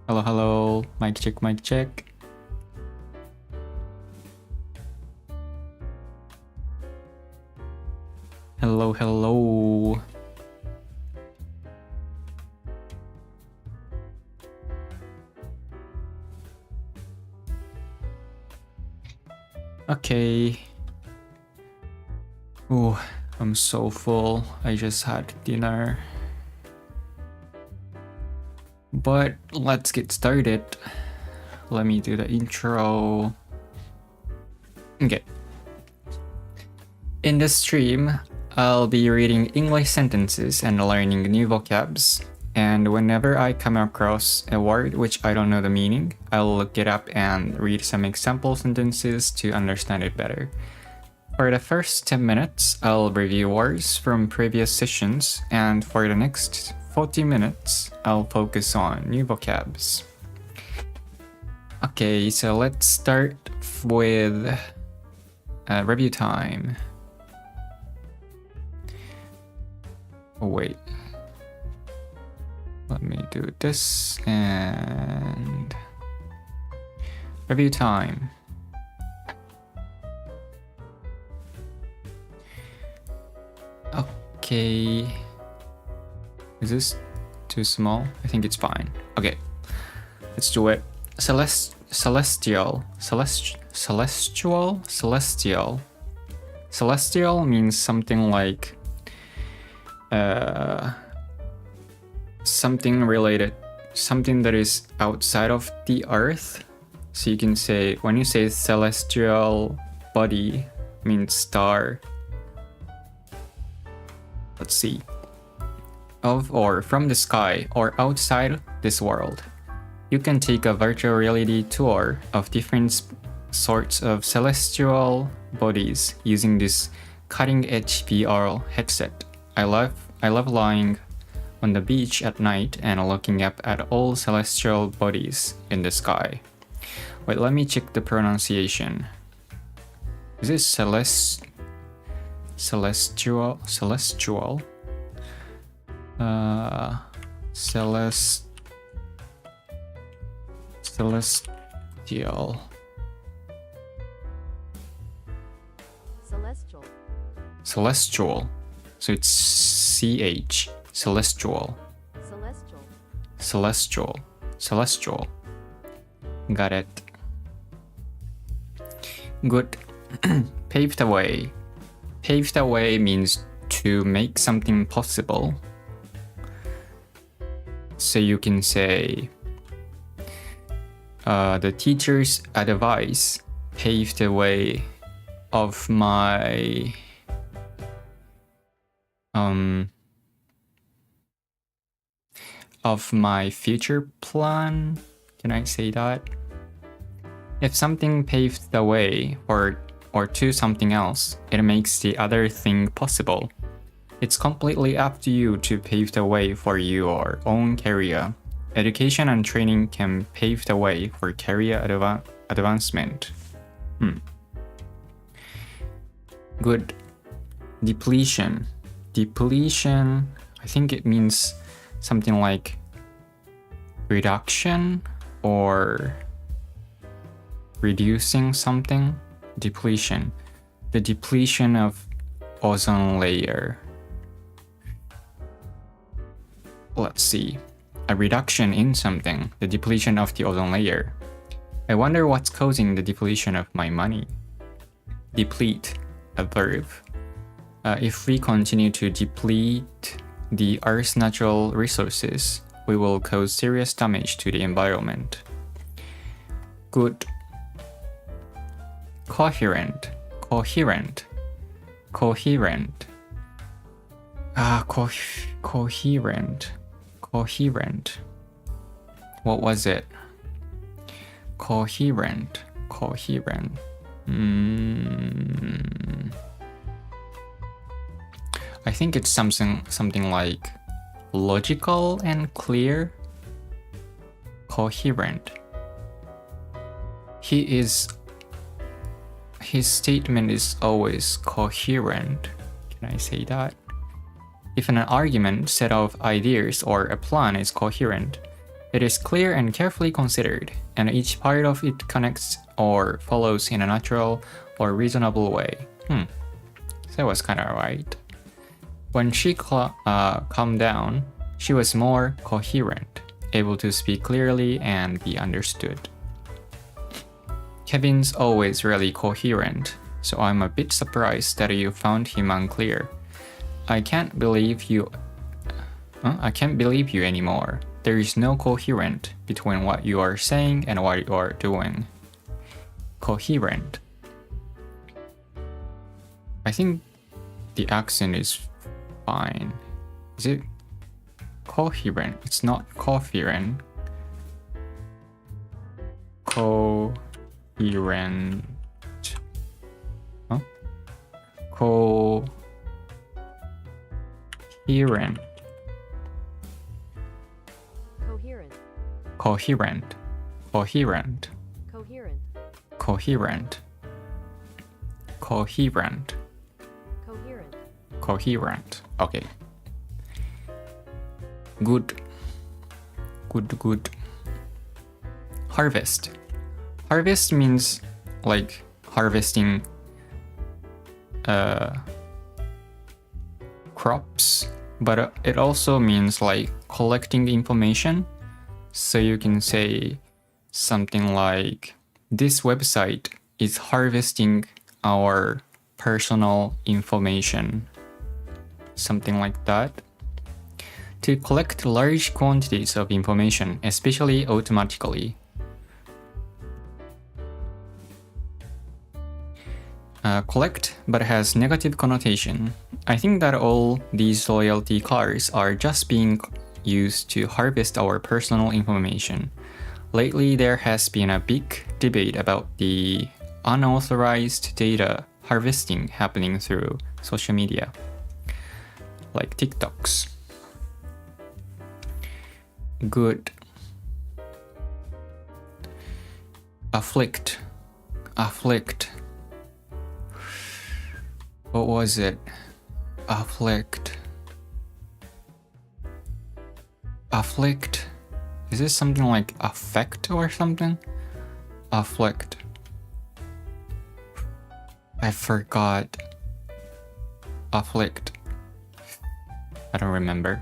Hello, hello. Mic check, mic check. Hello, hello. Okay. Oh, I'm so full. I just had dinner. But let's get started. Let me do the intro. Okay. In this stream, I'll be reading English sentences and learning new vocabs. And whenever I come across a word which I don't know the meaning, I'll look it up and read some example sentences to understand it better. For the first 10 minutes, I'll review words from previous sessions, and for the next 40 minutes, I'll focus on new vocabs. Okay, so let's start with review time. Oh wait. Let me do this and review time. Okay. Is this too small? I think it's fine. Okay. Let's do it. Celestial. Celestial means something like something related, something that is outside of the earth. So you can say, when you say celestial body, means star. Let's see. Of or from the sky or outside this world. You can take a virtual reality tour of different sorts of celestial bodies using this cutting-edge VR headset. I love lying on the beach at night and looking up at all celestial bodies in the sky. Wait, let me check the pronunciation. Is it celestial? Celestial. Celestial. Celestial. So it's CH. Celestial. Celestial. Got it. Good. Paved the way. Pave the way means to make something possible. So you can say, the teacher's advice paved the way of my future plan. Can I say that? If something paved the way or to something else, it makes the other thing possible. It's completely up to you to pave the way for your own career. Education and training can pave the way for career advancement. Good. Depletion. Depletion, I think it means something like reduction or reducing something. Depletion. The depletion of ozone layer. Let's see. A reduction in something. The depletion of the ozone layer. I wonder what's causing the depletion of my money. Deplete. A verb. If we continue to deplete the Earth's natural resources, we will cause serious damage to the environment. Good. Coherent. Coherent. Coherent. Coherent. Coherent. What was it? Coherent. Coherent. I think it's something like logical and clear. Coherent. His statement is always coherent. Can I say that? If an argument, set of ideas, or a plan is coherent, It is clear and carefully considered, and each part of it connects or follows in a natural or reasonable way. That was kind of right. When she calmed down, she was more coherent, able to speak clearly and be understood. Kevin's always really coherent, so I'm a bit surprised that you found him unclear. I can't believe you anymore. There is no coherent between what you are saying and what you are doing. Coherent. I think the accent is fine. Is it coherent? It's not coherent. Coherent. Huh? Coherent. Coherent. Coherent. Coherent. Coherent. Coherent. Okay. Good. Good. Harvest. Harvest means like harvesting crops, but it also means like collecting information. So you can say something like, this website is harvesting our personal information. Something like that. To collect large quantities of information, especially automatically. Collect, but has negative connotation. I think that all these loyalty cards are just being used to harvest our personal information. Lately, there has been a big debate about the unauthorized data harvesting happening through social media, like TikToks. Good. Afflict. What was it? Afflict. Is this something like affect or something? Afflict. I forgot. Afflict. I don't remember.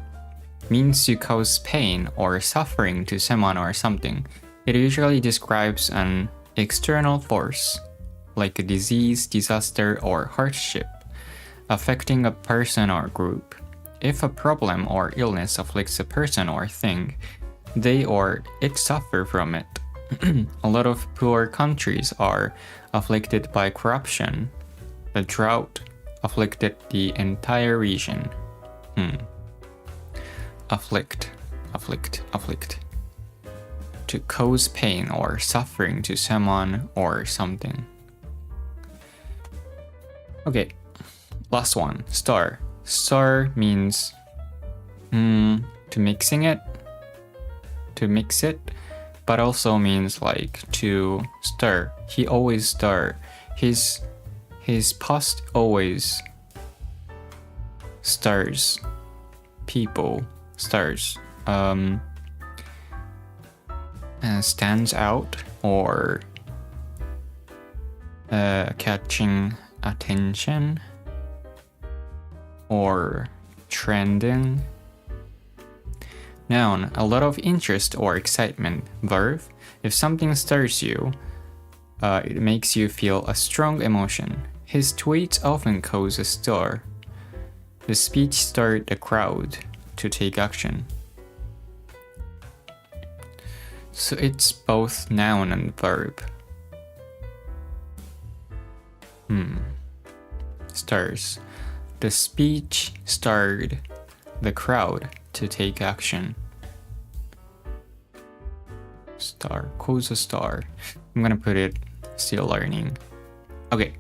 Means to cause pain or suffering to someone or something. It usually describes an external force, like a disease, disaster, or hardship, affecting a person or group. If a problem or illness afflicts a person or thing, they or it suffer from it. A lot of poor countries are afflicted by corruption. The drought afflicted the entire region. Afflict. To cause pain or suffering to someone or something. Okay, last one. Star. Star means to mix it, but also means like to stir. He always stir. His past always stirs people. Stirs. Stands out or catching attention or trending. Noun, a lot of interest or excitement. Verb, if something stirs you, it makes you feel a strong emotion. His tweets often cause a stir. The speech stirred the crowd to take action. So it's both noun and verb. Stirs. The speech stirred the crowd to take action. Star, cause a star. I'm gonna put it still learning. Okay,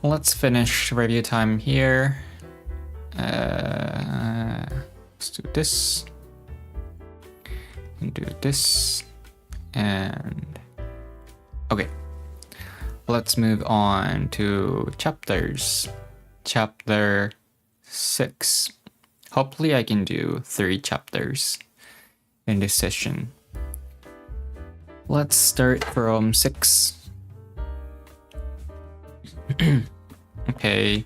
let's finish review time here. Let's do this. And do this. And okay. Let's move on to chapters. Chapter 6. Hopefully I can do 3 chapters. in this session. Let's start from 6. Okay.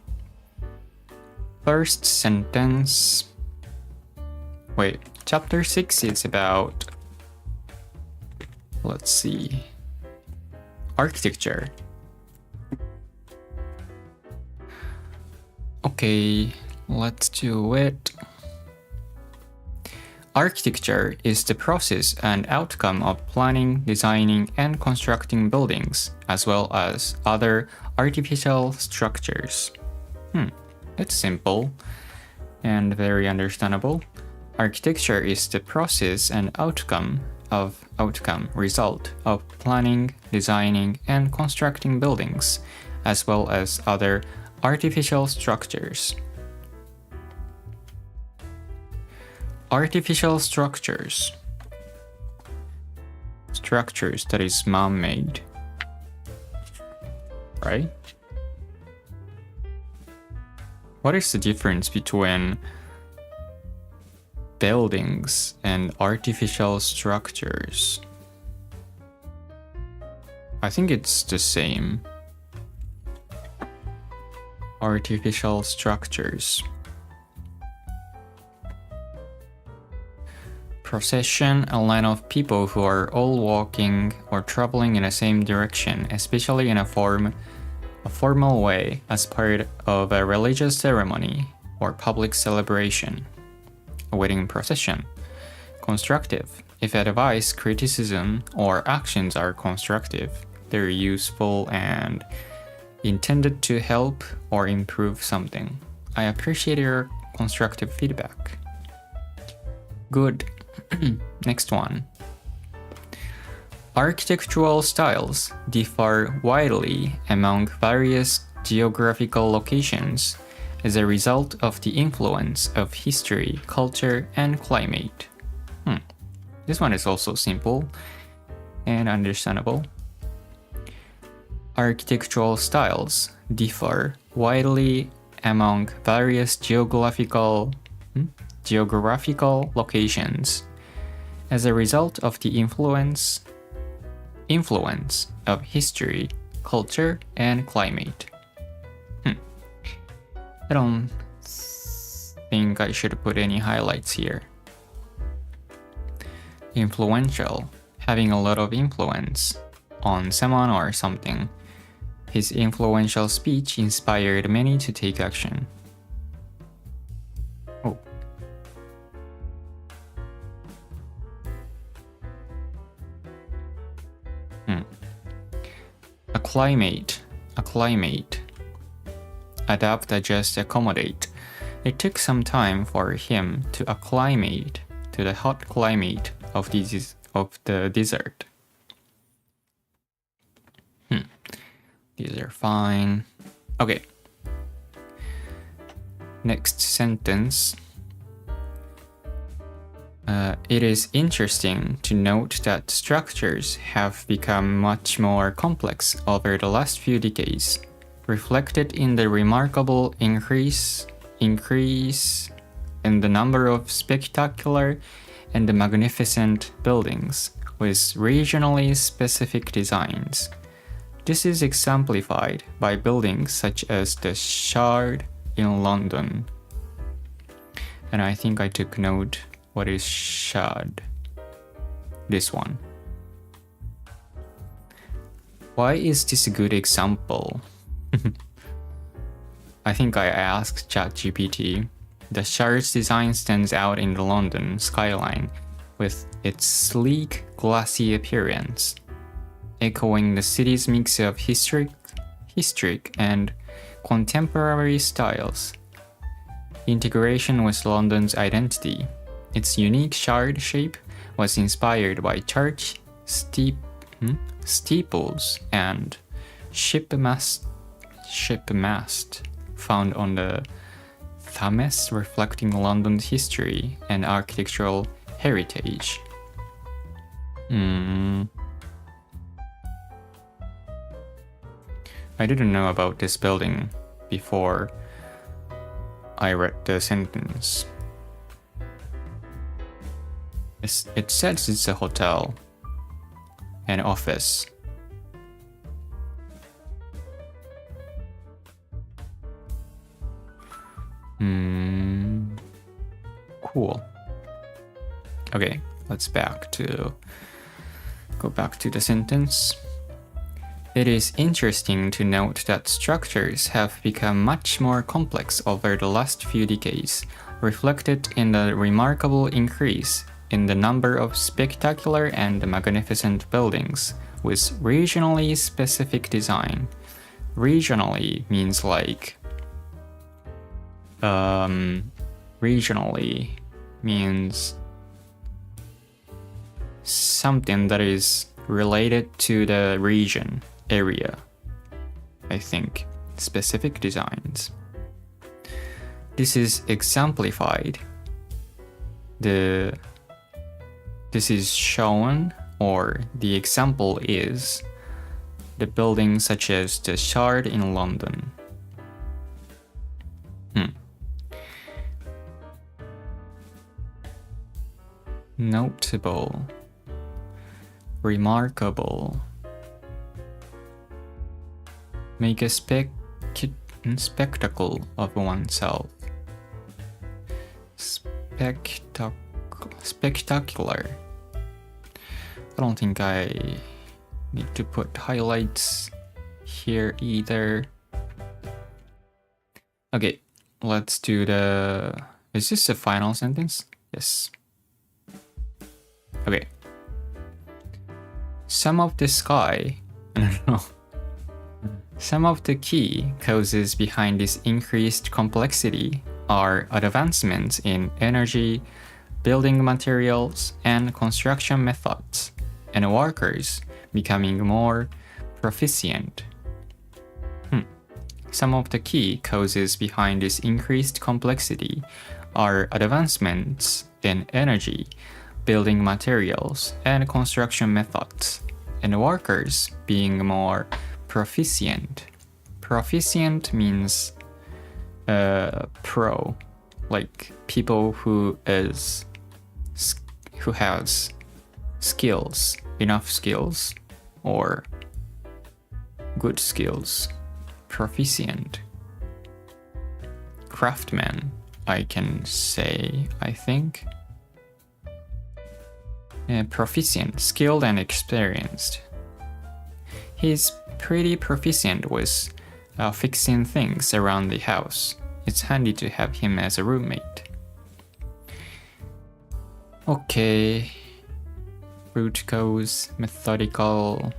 First sentence. Wait, chapter 6 is about, let's see, architecture. Okay, let's do it. Architecture is the process and outcome of planning, designing, and constructing buildings, as well as other artificial structures. It's simple and very understandable. Architecture is the process and result of planning, designing, and constructing buildings, as well as other artificial structures. Artificial structures. Structures that is man-made. Right? What is the difference between buildings and artificial structures? I think it's the same. Artificial structures. Procession, a line of people who are all walking or traveling in the same direction, especially in a formal way as part of a religious ceremony or public celebration. A wedding procession. Constructive. If advice, criticism, or actions are constructive, they're useful and intended to help or improve something. I appreciate your constructive feedback. Good. Next one. Architectural styles differ widely among various geographical locations as a result of the influence of history, culture, and climate. This one is also simple and understandable. Architectural styles differ widely among various geographical locations as a result of the influence of history, culture, and climate. I don't think I should put any highlights here. Influential, having a lot of influence on someone or something. His influential speech inspired many to take action. Oh. Acclimate. Adapt, adjust, accommodate. It took some time for him to acclimate to the hot climate of the desert. These are fine. Okay. Next sentence. It is interesting to note that structures have become much more complex over the last few decades, reflected in the remarkable increase in the number of spectacular and magnificent buildings with regionally specific designs. This is exemplified by buildings such as the Shard in London. And I think I took note. What is Shard? This one. Why is this a good example? I think I asked ChatGPT. The Shard's design stands out in the London skyline with its sleek, glassy appearance, echoing the city's mix of historic and contemporary styles. Integration with London's identity. Its unique shard shape was inspired by church steeples and ship mast found on the Thames, reflecting London's history and architectural heritage. I didn't know about this building before I read the sentence. It says it's a hotel, an office. Cool. Okay, let's go back to the sentence. It is interesting to note that structures have become much more complex over the last few decades, reflected in the remarkable increase in the number of spectacular and magnificent buildings with regionally specific design. Regionally means like regionally means something that is related to the region, area, I think. Specific designs. This is exemplified. This is shown, or the example is, the buildings such as the Shard in London. Notable, remarkable, make a spectacle of oneself. Spectacular. I don't think I need to put highlights here either. Okay, let's do the... Is this the final sentence? Yes. Okay. Some of the key causes behind this increased complexity are advancements in energy, building materials, and construction methods, and workers becoming more proficient. Some of the key causes behind this increased complexity are advancements in energy, building materials, and construction methods, and workers being more proficient. Proficient means pro, like people who has skills, enough skills, or good skills. Proficient. Craftsman, I can say, I think. Proficient, skilled and experienced. He's pretty proficient with fixing things around the house. It's handy to have him as a roommate. Okay. Root cause, methodical.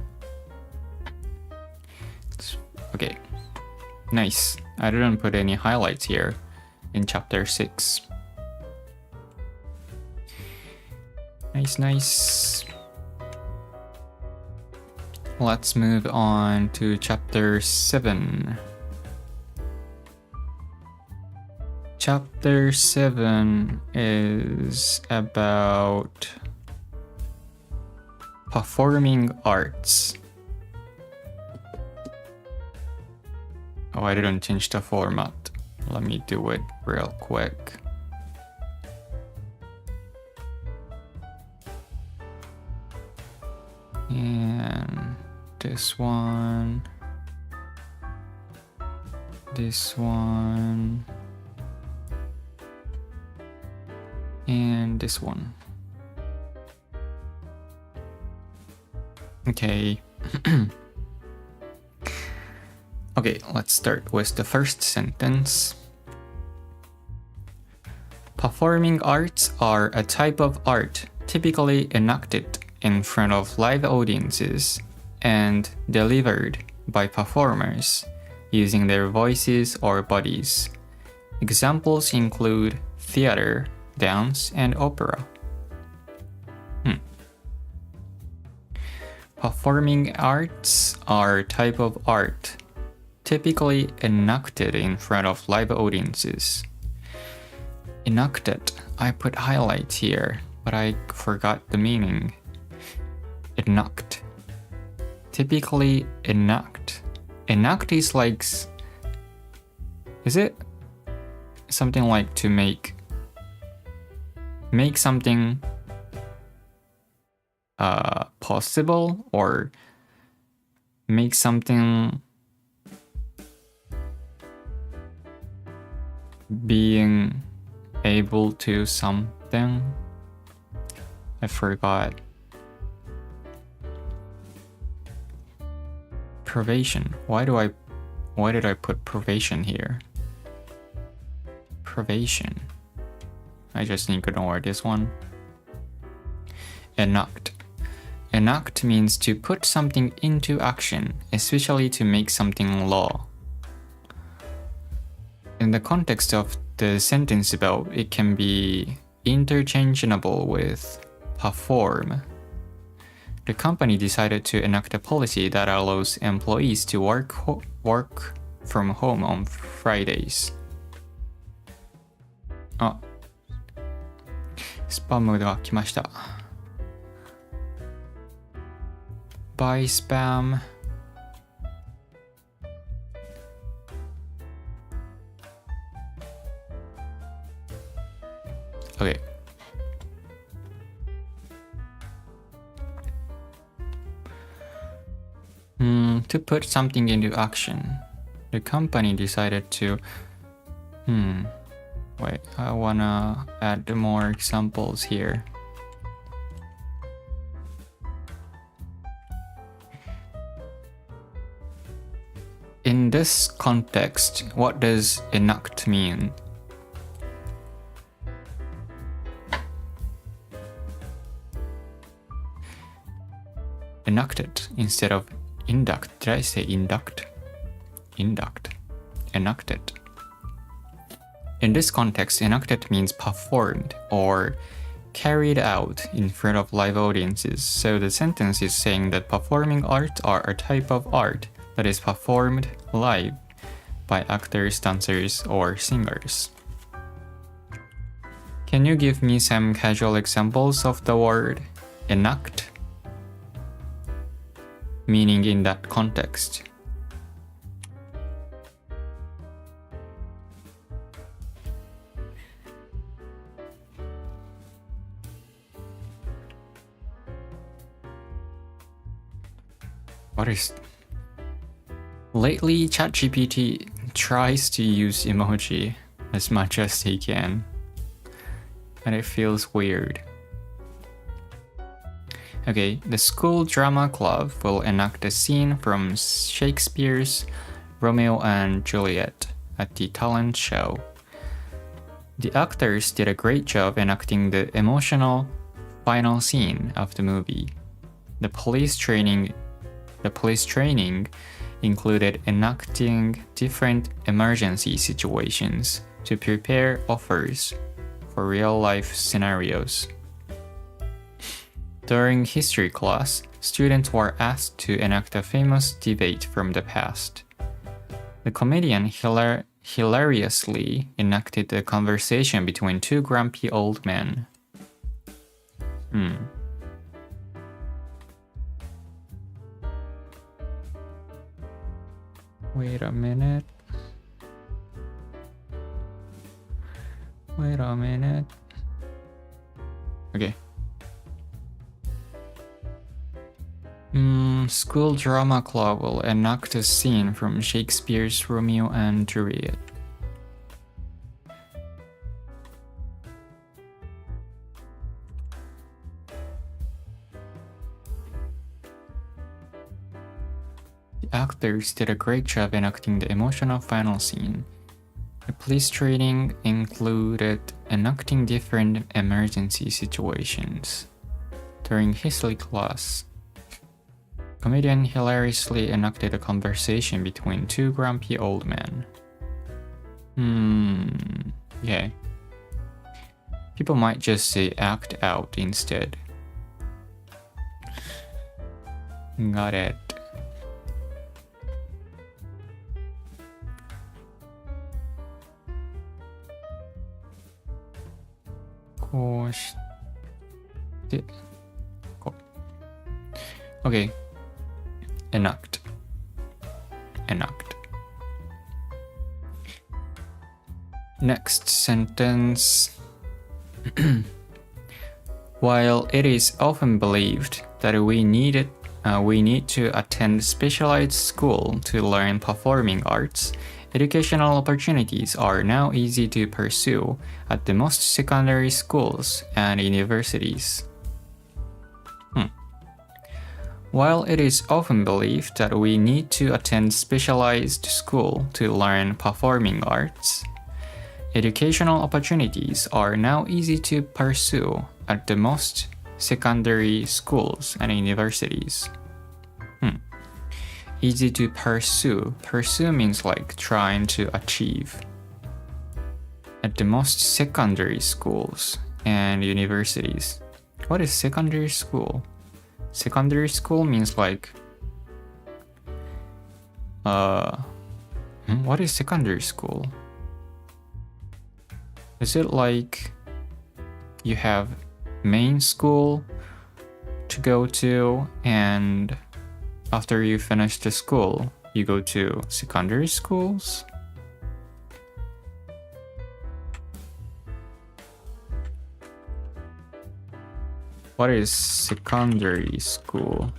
Okay. Nice. I didn't put any highlights here in chapter 6. Nice. Let's move on to chapter 7. Chapter 7 is about performing arts. Oh, I didn't change the format. Let me do it real quick. And this one. And this one. Okay. Okay, let's start with the first sentence. Performing arts are a type of art typically enacted in front of live audiences and delivered by performers using their voices or bodies. Examples include theater, dance, and opera. Performing arts are a type of art typically enacted in front of live audiences. Enacted, I put highlights here, but I forgot the meaning. Enact. Typically enact. Enact is like... Is it something like to make something possible or make something being able to something. I forgot. Privation. Why did I put privation here? Privation. I just need to ignore this one. Enact. Enact means to put something into action, especially to make something law. In the context of the sentence above, it can be interchangeable with perform. The company decided to enact a policy that allows employees to work from home on Fridays. あ、スパムが来ました。Bye spam. Okay. To put something into action, the company decided to. Wait, I wanna add more examples here. In this context, what does enact mean? Enacted instead of induct. Did I say induct? Induct. Enacted. In this context, enacted means performed or carried out in front of live audiences. So the sentence is saying that performing art are a type of art that is performed live by actors, dancers, or singers. Can you give me some casual examples of the word enact? Meaning in that context. What is... Lately, ChatGPT tries to use emoji as much as they can, and it feels weird. Okay, the school drama club will enact a scene from Shakespeare's Romeo and Juliet at the talent show. The actors did a great job enacting the emotional final scene of the movie. The police training included enacting different emergency situations to prepare authors for real-life scenarios. During history class, students were asked to enact a famous debate from the past. The comedian hilariously enacted a conversation between two grumpy old men. Wait a minute. Okay. School drama club will enact a scene from Shakespeare's Romeo and Juliet. The actors did a great job enacting the emotional final scene. The police training included enacting different emergency situations. During history class, comedian hilariously enacted a conversation between two grumpy old men. Yeah. People might just say act out instead. Got it. Okay. Enact. Next sentence. While it is often believed that we need to attend specialized school to learn performing arts, educational opportunities are now easy to pursue at the most secondary schools and universities. While it is often believed that we need to attend specialized school to learn performing arts, educational opportunities are now easy to pursue at the most secondary schools and universities. Easy to pursue. Pursue means like trying to achieve. At the most secondary schools and universities. What is secondary school? Secondary school means like what is secondary school? Is it like you have main school to go to, and after you finish the school, you go to secondary schools? What is secondary school?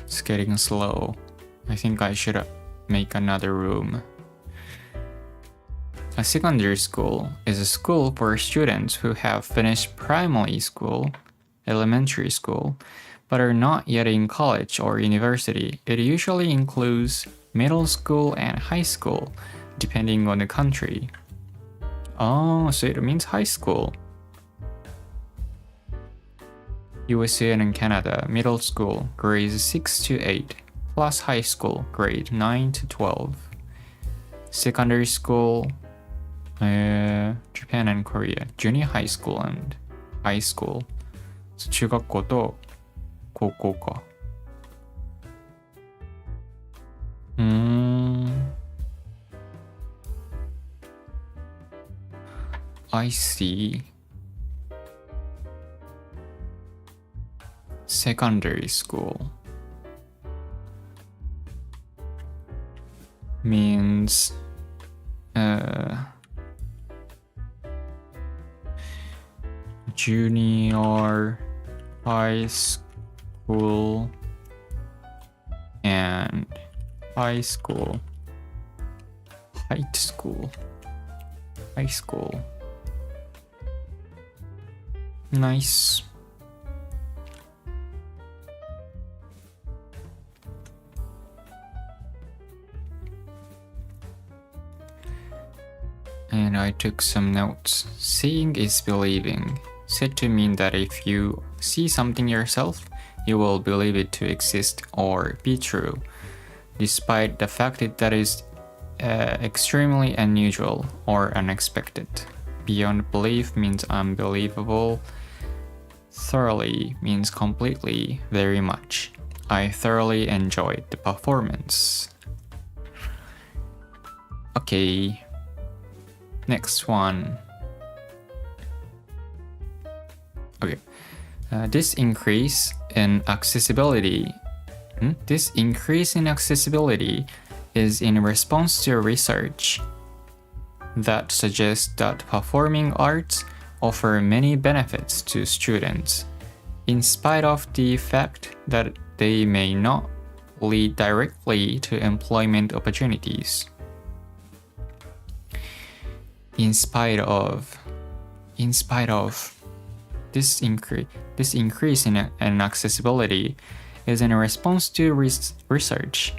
It's getting slow. I think I should make another room. A secondary school is a school for students who have finished primary school, elementary school, but are not yet in college or university. It usually includes middle school and high school, depending on the country. Oh, so it means high school. USA and Canada, middle school, grades 6 to 8, plus high school, grade 9 to 12. Secondary school, Japan and Korea, junior high school and high school. 中学校と高校か。I see. Secondary school means junior high school and high school. Nice. And I took some notes. Seeing is believing, said to mean that if you see something yourself, you will believe it to exist or be true, despite the fact that it is extremely unusual or unexpected. Beyond belief means unbelievable. Thoroughly means completely, very much. I thoroughly enjoyed the performance. Okay. Next one. Okay. This increase in accessibility is in response to research that suggests that performing arts offer many benefits to students, in spite of the fact that they may not lead directly to employment opportunities. In spite of this increase in accessibility is in response to research.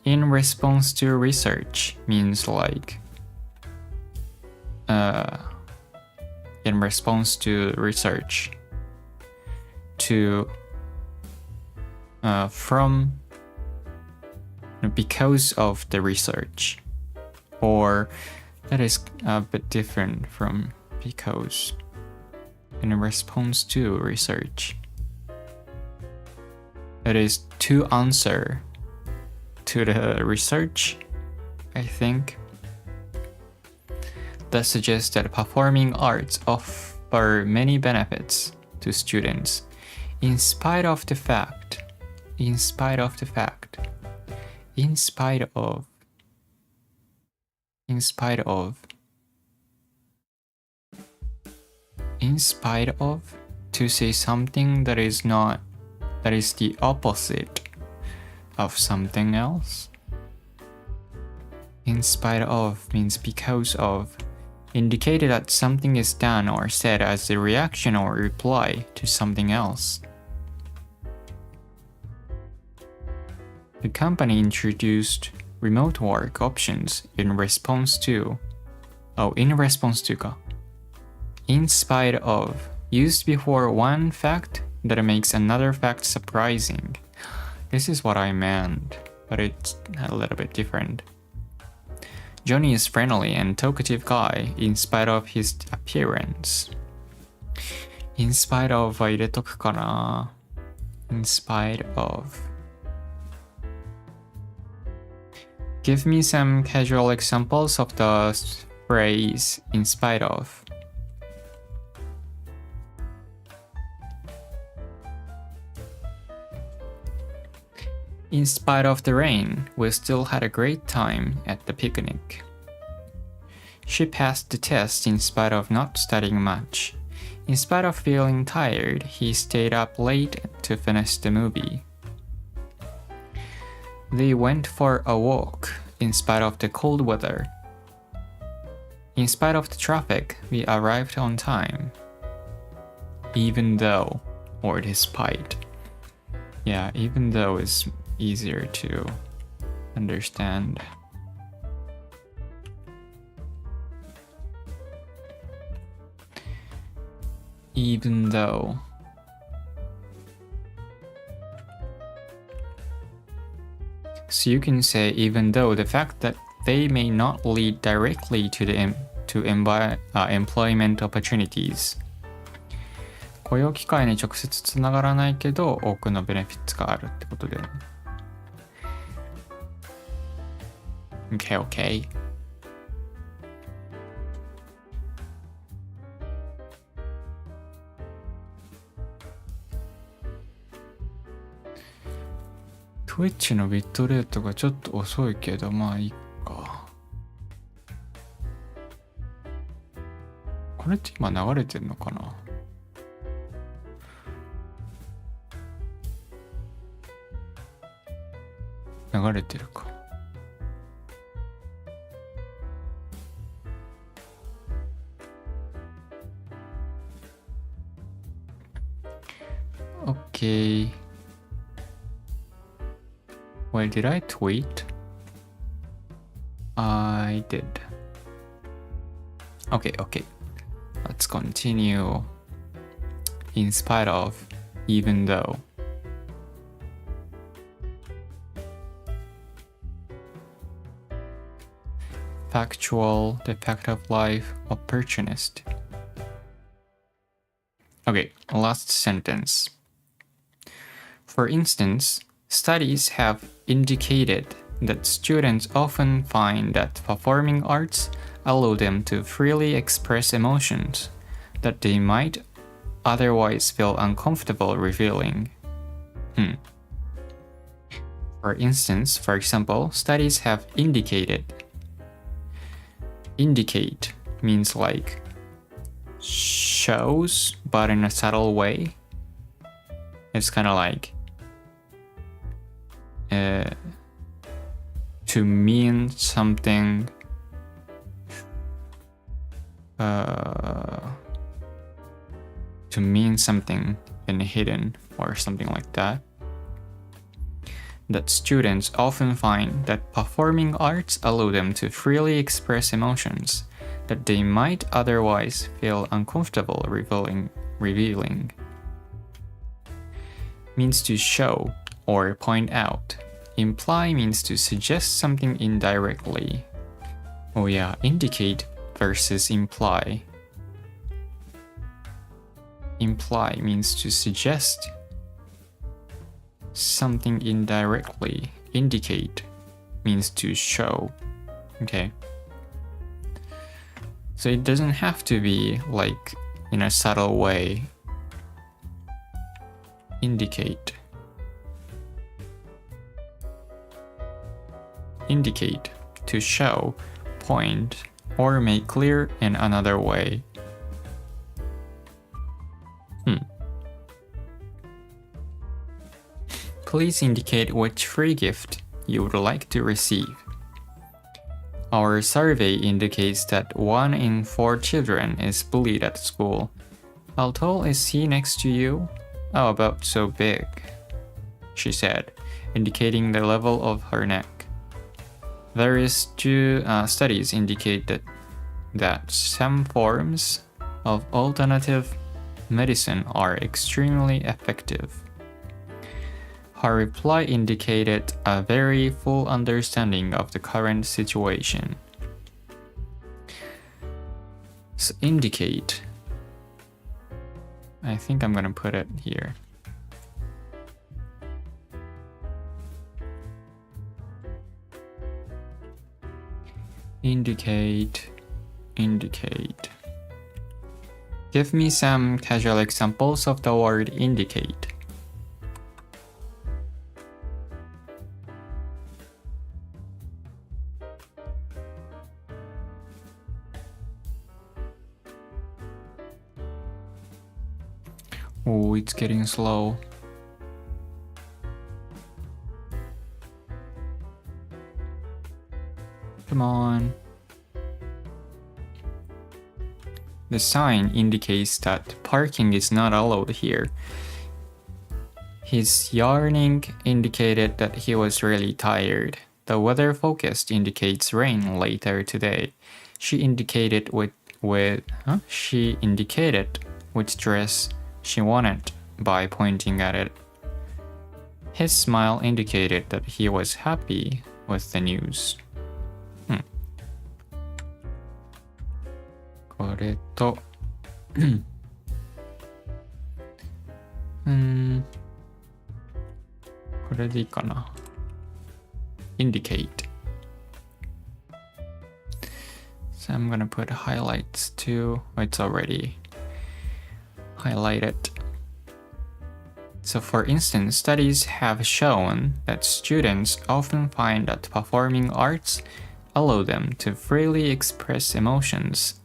In response to research means like in response to research to from because of the research, or that is a bit different from because. In response to research, it is to answer to the research, I think, that suggests that performing arts offer many benefits to students, In spite of the fact. In spite of the fact. In spite of. In spite of. In spite of. To say something that is not, that is the opposite of something else. In spite of means because of, indicated that something is done or said as a reaction or reply to something else. The company introduced remote work options in response to, in spite of, used before one fact that makes another fact surprising. This is what I meant, but it's a little bit different. Johnny is friendly and talkative guy in spite of his appearance. In spite of は入れとくかな。In spite of. Give me some casual examples of the phrase in spite of. In spite of the rain, we still had a great time at the picnic. She passed the test in spite of not studying much. In spite of feeling tired, he stayed up late to finish the movie. They went for a walk in spite of the cold weather. In spite of the traffic, we arrived on time. Even though, or despite. Yeah, even though is easier to understand. Even though. So you can say even though the fact that they may not lead directly to the employment opportunities. 雇用機会に直接つながらないけど多くのベネフィッツがあるってことで。Okay. Twitch のビットレートがちょっと遅いけど、まあいいか。これって今流れてんのかな？流れてるか。Okay. Well, did I tweet? I did. Okay. Let's continue. In spite of, even though. Factual, the fact of life, opportunist. Okay, last sentence. For instance, studies have indicated that students often find that performing arts allow them to freely express emotions that they might otherwise feel uncomfortable revealing. For instance, for example, studies have indicated. Indicate means like shows, but in a subtle way. It's kind of like to mean something in hidden or something like that. That students often find that performing arts allow them to freely express emotions that they might otherwise feel uncomfortable revealing. Means to show or point out. Imply means to suggest something indirectly. Oh yeah, indicate versus imply. Imply means to suggest something indirectly. Indicate means to show. Okay. So it doesn't have to be like in a subtle way. indicate, to show, point, or make clear in another way. Please indicate which free gift you would like to receive. Our survey indicates that 1 in 4 children is bullied at school. How tall is he next to you? Oh, about so big, she said, indicating the level of her neck. Various studies indicate that some forms of alternative medicine are extremely effective. Her reply indicated a very full understanding of the current situation. So indicate. I think I'm gonna put it here. Indicate. Give me some casual examples of the word indicate. Oh, it's getting slow. Come on. The sign indicates that parking is not allowed here. His yarning indicated that he was really tired. The weather forecast indicates rain later today. She indicated which dress she wanted by pointing at it. His smile indicated that he was happy with the news. これとこれでいいかな。Indicate. So I'm gonna put highlights too. It's already highlighted. So for instance, studies have shown that students often find that performing arts allow them to freely express emotions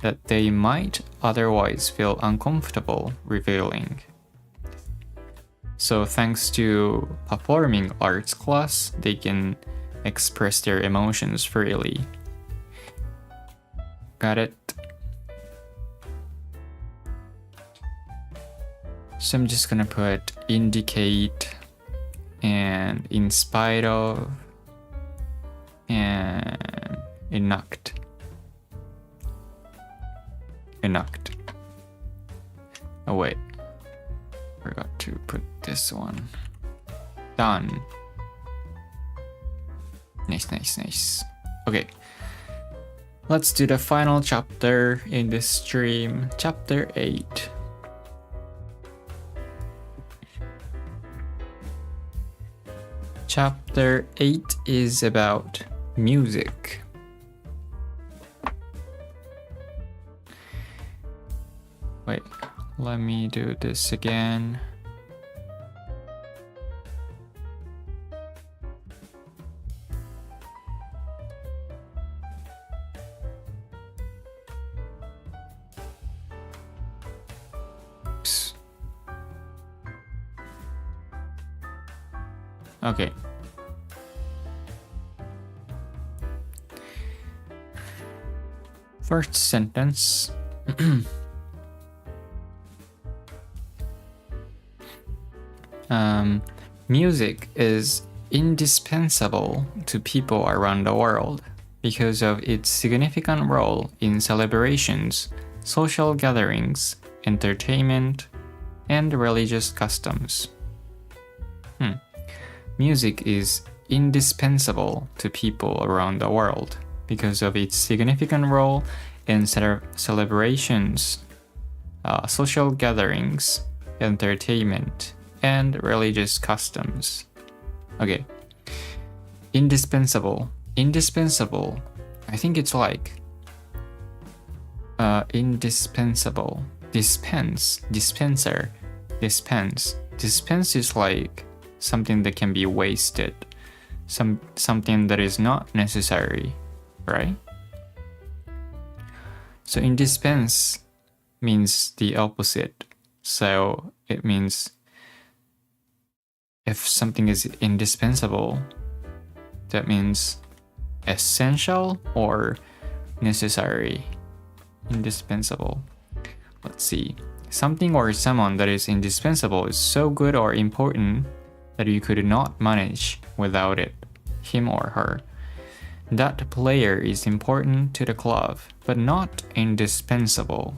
that they might otherwise feel uncomfortable revealing. So thanks to performing arts class, they can express their emotions freely. Got it? So I'm just gonna put indicate and in spite of and enact. Oh wait, forgot to put this one. Done. Nice. Okay, let's do the final chapter in this stream, chapter 8. Chapter 8 is about music. Wait, let me do this again. Oops. Okay. First sentence. Music is indispensable to people around the world because of its significant role in celebrations, social gatherings, entertainment, and religious customs. Music is indispensable to people around the world because of its significant role in celebrations, social gatherings, entertainment, and religious customs. Okay. Indispensable. I think it's like indispensable. Dispense. dispense is like something that can be wasted, something that is not necessary, right? So indispense means the opposite. So it means if something is indispensable, that means essential or necessary. Indispensable. Let's see. Something or someone that is indispensable is so good or important that you could not manage without it, him or her. That player is important to the club, but not indispensable.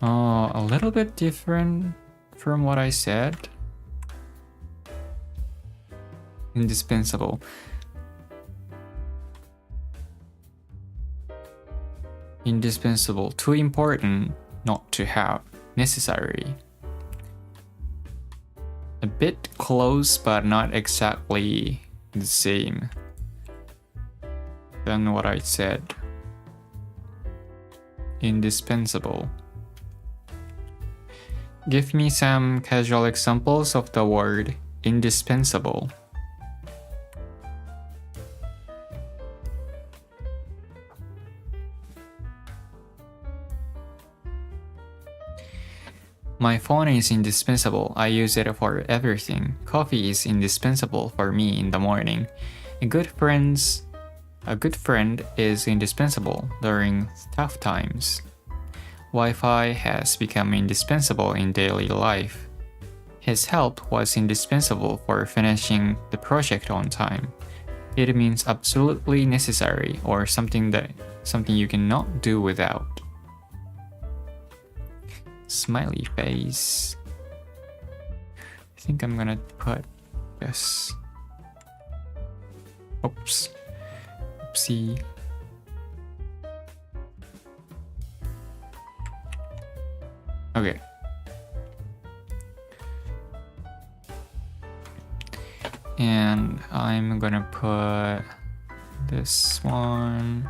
A little bit different from what I said. Indispensable. Indispensable, too important not to have. Necessary. A bit close but not exactly the same than what I said. Indispensable. Give me some casual examples of the word indispensable. My phone is indispensable. I use it for everything. Coffee is indispensable for me in the morning. A good friend is indispensable during tough times. Wi-Fi has become indispensable in daily life. His help was indispensable for finishing the project on time. It means absolutely necessary or something you cannot do without. Smiley face. I think I'm gonna put this. Oops. Oopsie. Okay. And I'm gonna put this one.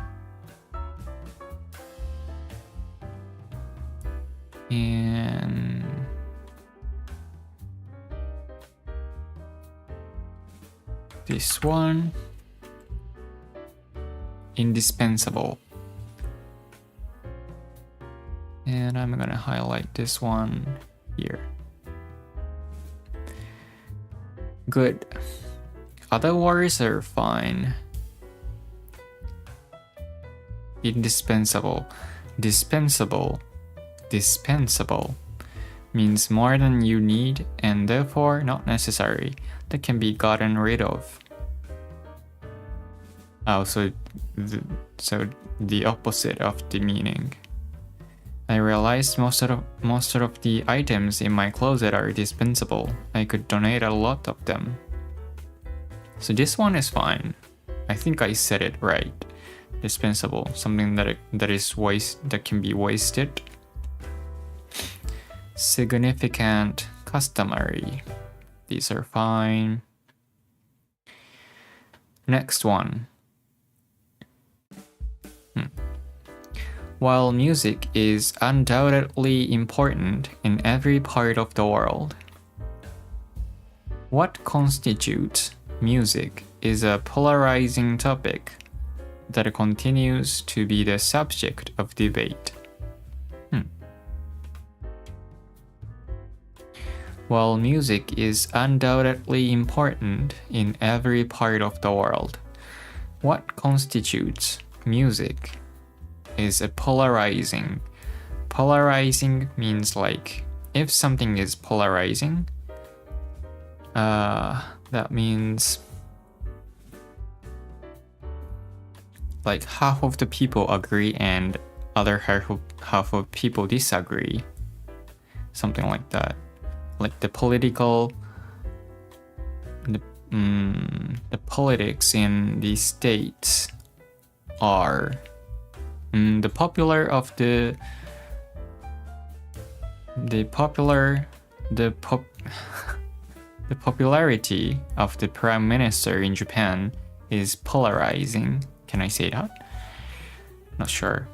And this one. Indispensable. And I'm gonna highlight this one here. Good. Other words are fine. Indispensable. Dispensable. Dispensable means more than you need and therefore not necessary, that can be gotten rid of. So the opposite of the meaning. I realized most of the items in my closet are dispensable. I could donate a lot of them. So this one is fine. I think I said it right. Dispensable, something that can be wasted. Significant, customary. These are fine. Next one. While music is undoubtedly important in every part of the world, what constitutes music is a polarizing topic that continues to be the subject of debate. While music is undoubtedly important in every part of the world, what constitutes music is a polarizing. Polarizing means like if something is polarizing, that means like half of the people agree and other half of people disagree. Something like that. Like the politics in the states are the popularity of the prime minister in Japan is polarizing. Can I say that? Not sure.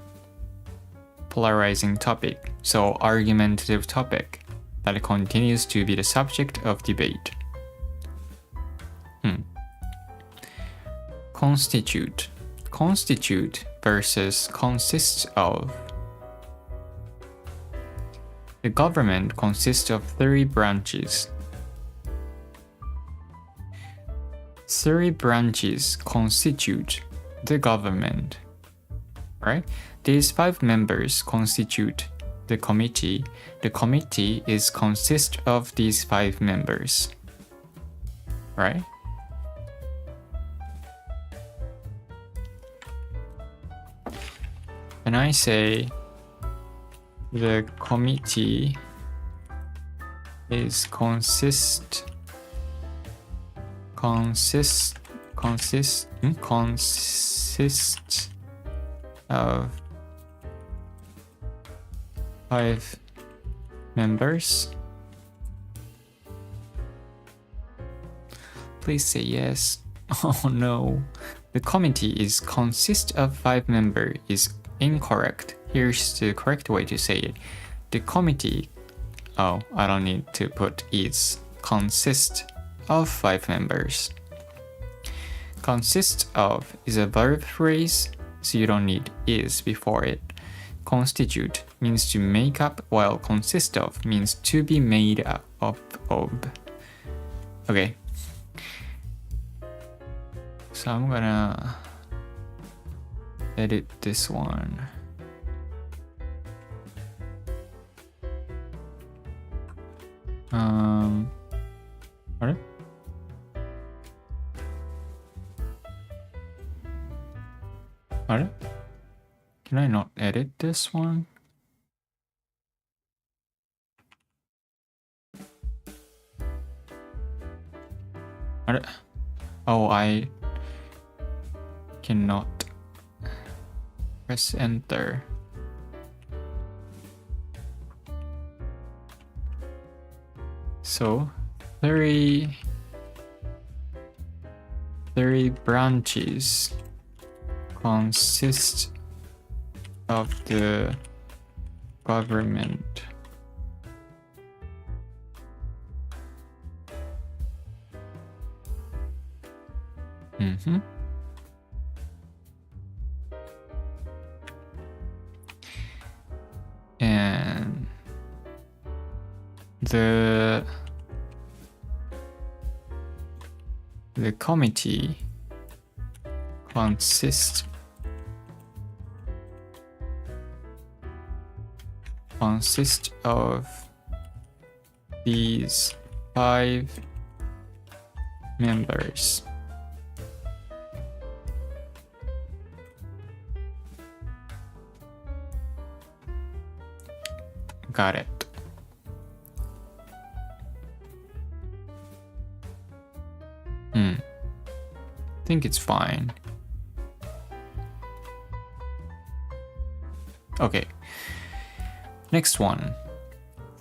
Polarizing topic. So argumentative topic. that continues to be the subject of debate. Constitute. Constitute versus consists of. The government consists of 3 branches. 3 branches constitute the government, right? These 5 members constitute the committee. The committee consists of these 5 members, right? When I say the committee consists of 5 members. Please say yes. Oh no. The committee consists of 5 members is incorrect. Here's the correct way to say it. The committee, I don't need to put is, consist of 5 members. Consist of is a verb phrase, so you don't need is before it. Constitute means to make up, while consist of means to be made up of. Okay. So I'm gonna edit this one. What? What? Can I not edit this one? What? Oh, I cannot press enter. So 3 branches consist of the government. And the committee consists of these 5 members. Got it. I think it's fine. Okay. Next one.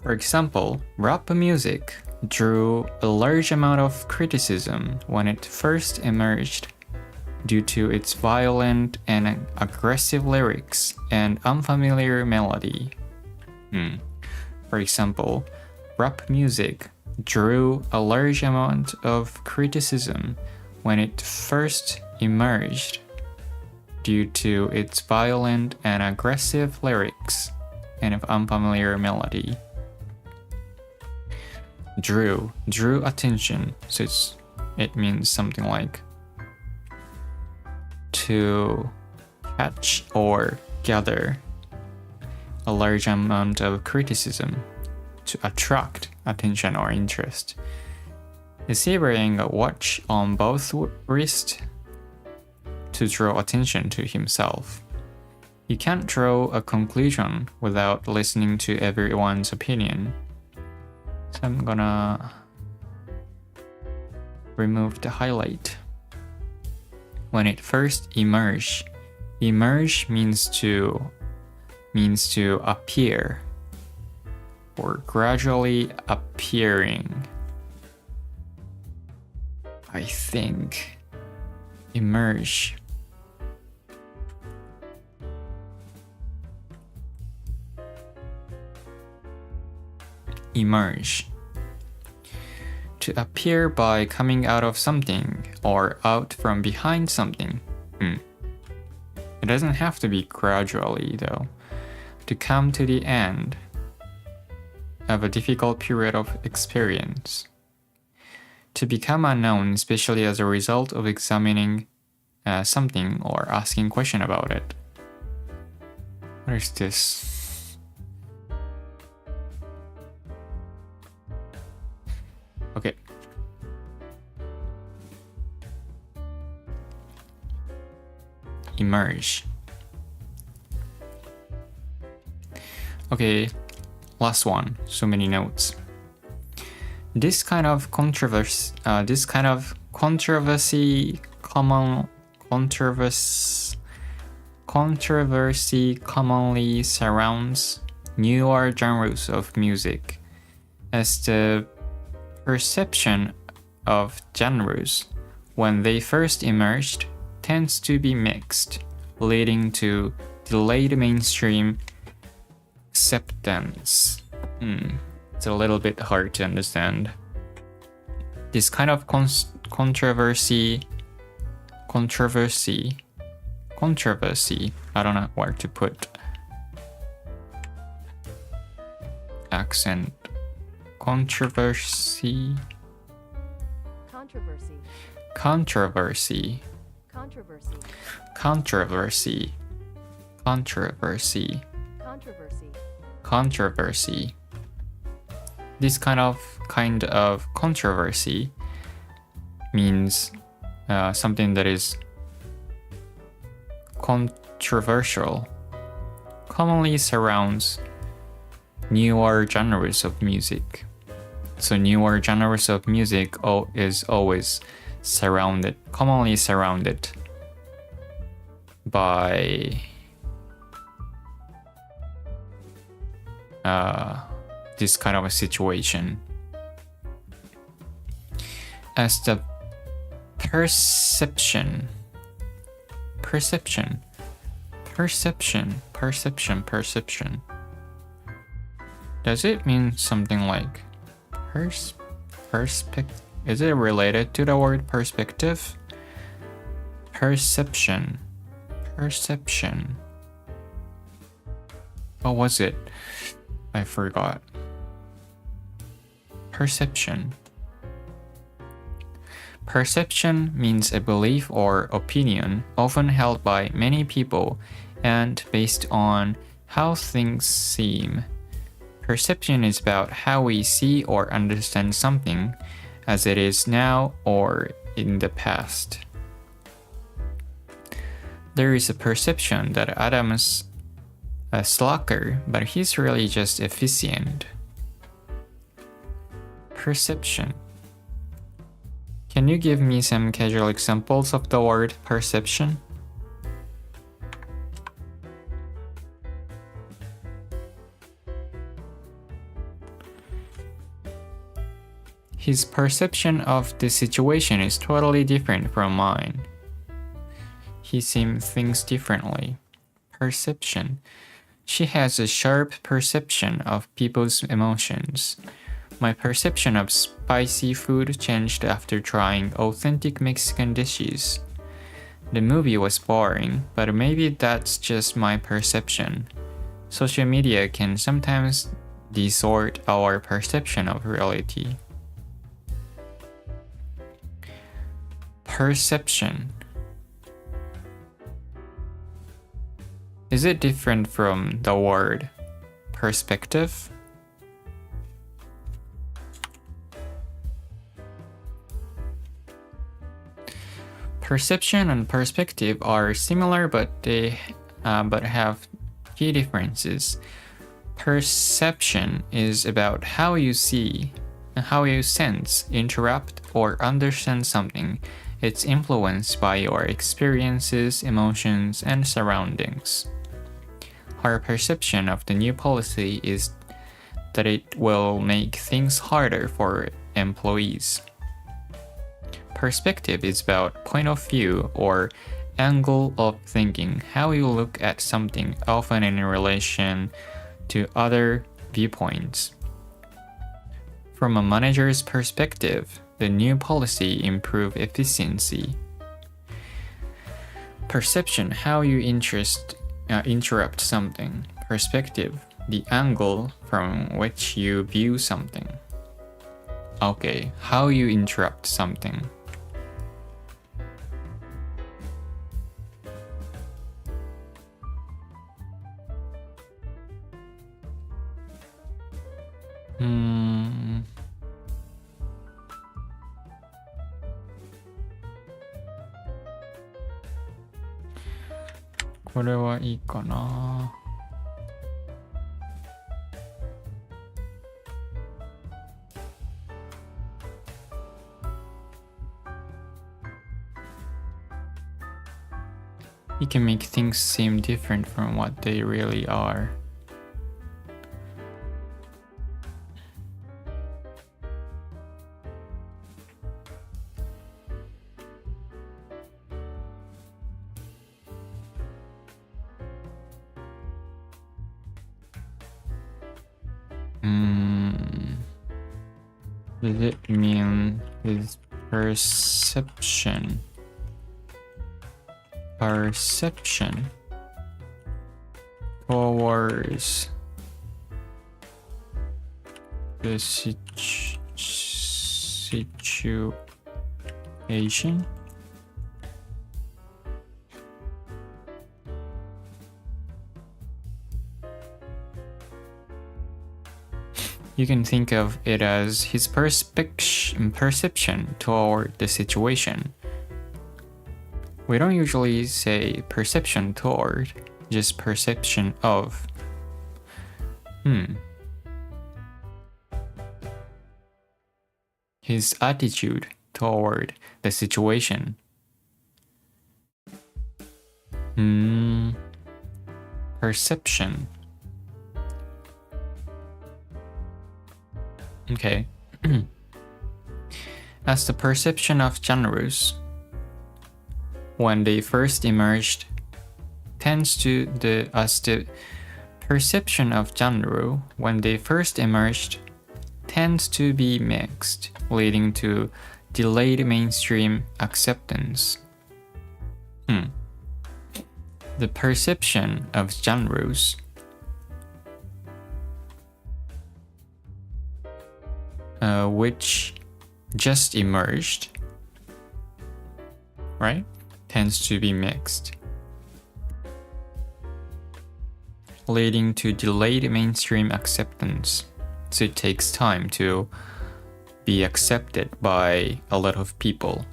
For example, rap music drew a large amount of criticism when it first emerged due to its violent and aggressive lyrics and unfamiliar melody. For example, rap music drew a large amount of criticism when it first emerged due to its violent and aggressive lyrics and unfamiliar melody. Drew attention, so it means something like to catch or gather a large amount of criticism, to attract attention or interest. Is he wearing a watch on both wrists to draw attention to himself? You can't draw a conclusion without listening to everyone's opinion. So I'm gonna remove the highlight. When it first emerged, emerge means to appear or gradually appearing. I think emerge. emerge. To appear by coming out of something or out from behind something. It doesn't have to be gradually though. To come to the end of a difficult period of experience. To become unknown, especially as a result of examining something or asking a question about it. What is this? Okay. Emerge. Okay, last one. So many notes. This kind of controversy commonly surrounds newer genres of music, as the perception of genres when they first emerged tends to be mixed, leading to delayed mainstream acceptance. It's a little bit hard to understand. This kind of controversy, I don't know where to put accent. Controversy. This kind of controversy means something that is controversial, commonly surrounds newer genres of music. So newer genres of music is always commonly surrounded by this kind of a situation. As the perception. Does it mean something like perspective? Is it related to the word perspective? Perception. What was it? I forgot. Perception means a belief or opinion often held by many people and based on how things seem. Perception is about how we see or understand something as it is now or in the past. There is a perception that Adam's a slacker, but he's really just efficient. Perception. Can you give me some casual examples of the word perception? His perception of the situation is totally different from mine. He seems things differently. Perception. She has a sharp perception of people's emotions. My perception of spicy food changed after trying authentic Mexican dishes. The movie was boring, but maybe that's just my perception. Social media can sometimes distort our perception of reality. Perception. Is it different from the word perspective? Perception and perspective are similar, but have key differences. Perception is about how you see, how you sense, interrupt, or understand something. It's influenced by your experiences, emotions, and surroundings. Our perception of the new policy is that it will make things harder for employees. Perspective is about point of view or angle of thinking, how you look at something, often in relation to other viewpoints. From a manager's perspective, the new policy improves efficiency. Perception, how you interrupt something. Perspective, the angle from which you view something. Okay, how you interrupt something. Hmm. これはいいかな。You can make things seem different from what they really are. Does it mean his perception? Perception towards the situation? You can think of it as his perception toward the situation. We don't usually say perception toward, just perception of. His attitude toward the situation. Perception. Okay. As the perception of genres, when they first emerged, as the perception of genre when they first emerged tends to be mixed, leading to delayed mainstream acceptance. The perception of genres which just emerged, right, tends to be mixed, leading to delayed mainstream acceptance. So it takes time to be accepted by a lot of people.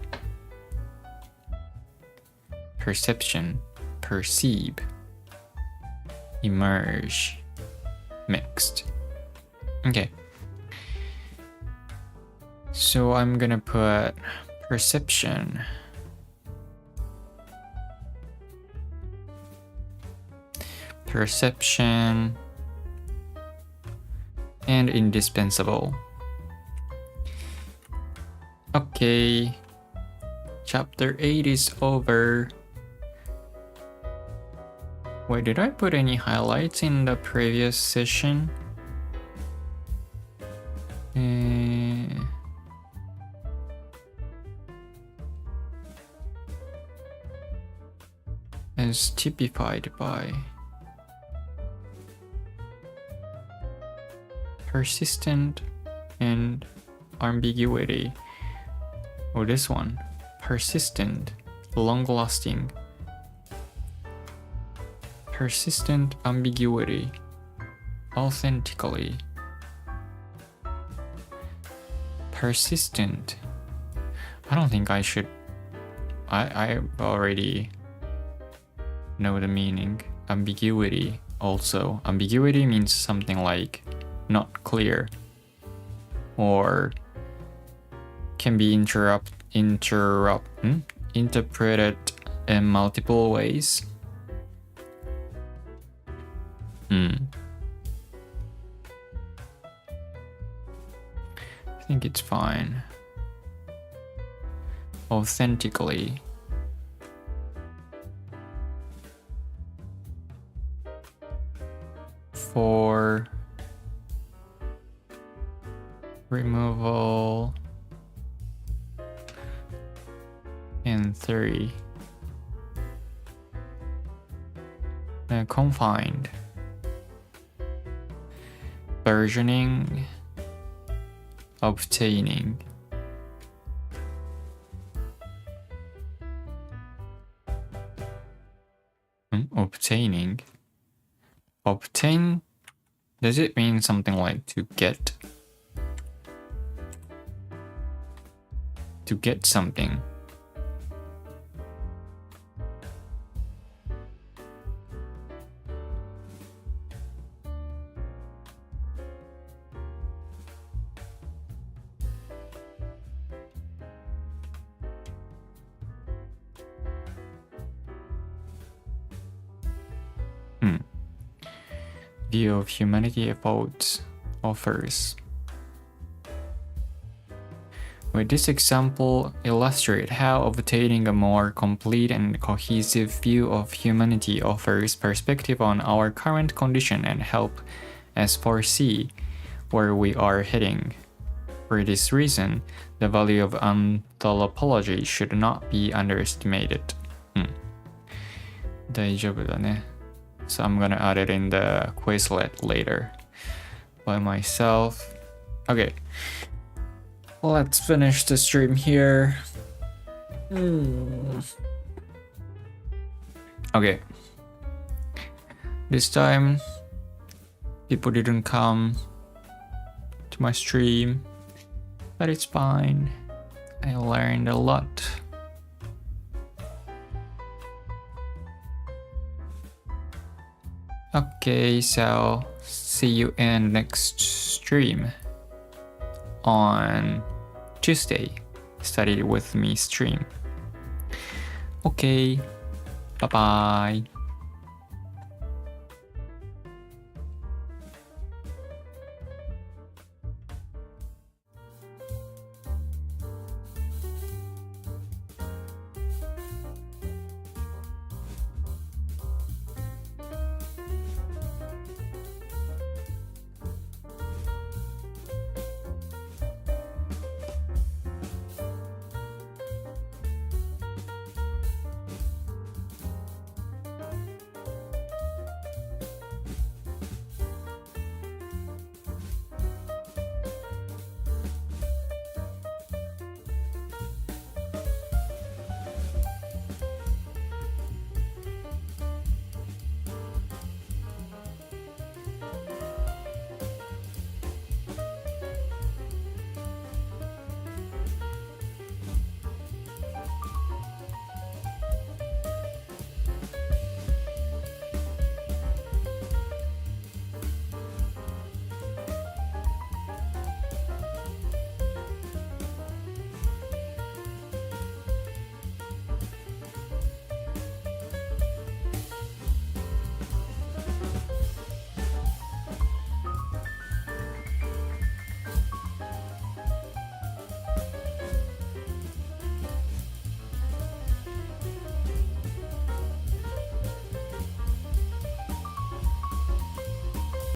Perception, perceive, emerge, mixed. Okay. So I'm gonna put perception. Perception and indispensable. Okay, chapter 8 is over. Wait, did I put any highlights in the previous session? As typified by persistent and ambiguity. Oh, this one. Persistent, long-lasting. Persistent ambiguity. Authentically. Persistent. I don't think I should. I already know the meaning. Ambiguity also. Ambiguity means something like not clear, or can be interpreted in multiple ways. I think it's fine. Authentically. For removal, and 3. Confined, versioning, obtaining. Obtaining. Obtain, does it mean something like to get? To get something. View of humanity about offers. With this example, illustrate how obtaining a more complete and cohesive view of humanity offers perspective on our current condition and help us foresee where we are heading. For this reason, the value of anthropology should not be underestimated. 大丈夫だね。So I'm gonna add it in the Quizlet later by myself. Okay, let's finish the stream here. Okay, this time people didn't come to my stream, but it's fine. I learned a lot. Okay, so see you in next stream on Tuesday. Study with me stream. Okay, bye bye.